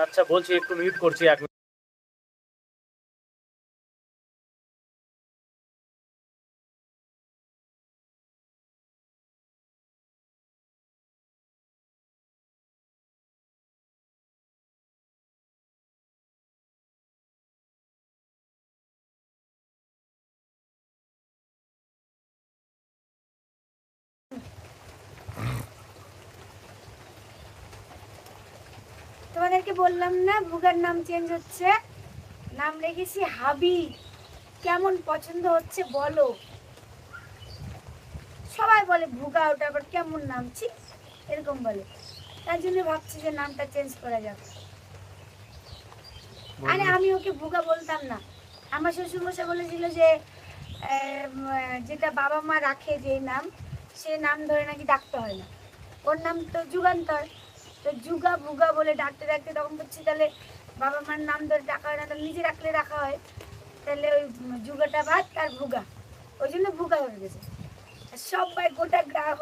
আচ্ছা বলছি, একটু মিউট করছি 1 মিনিট। তোমাদেরকে বললাম না ভুগার নাম চেঞ্জ হচ্ছে, নাম রেখেছি হাবি। কেমন পছন্দ হচ্ছে বলো? সবাই বলে ভুগা, ওটা আবার কেমন নাম, ঠিক এরকম বলে। তার জন্য ভাবছি যে নামটা চেঞ্জ করা যাবে। আরে আমি ওকে ভুগা বলতাম না। আমার শ্বশুরমশাই বলেছিল যে যেটা বাবা মা রাখে যে নাম, সে নাম ধরে নাকি ডাকতে হয় না। ওর নাম তো যুগান্তর, তো যুগা ভুগা বলে ডাকতে ডাকতে তখন বলছি তাহলে বাবা মার নাম ধরে ডাকা হয় না, তাহলে নিজে রাখলে রাখা হয়। তাহলে ওই যুগাটা বাদ তার ভুগা, ওই জন্য ভুগা হয়ে গেছে। সবাই গোটা গ্রাহক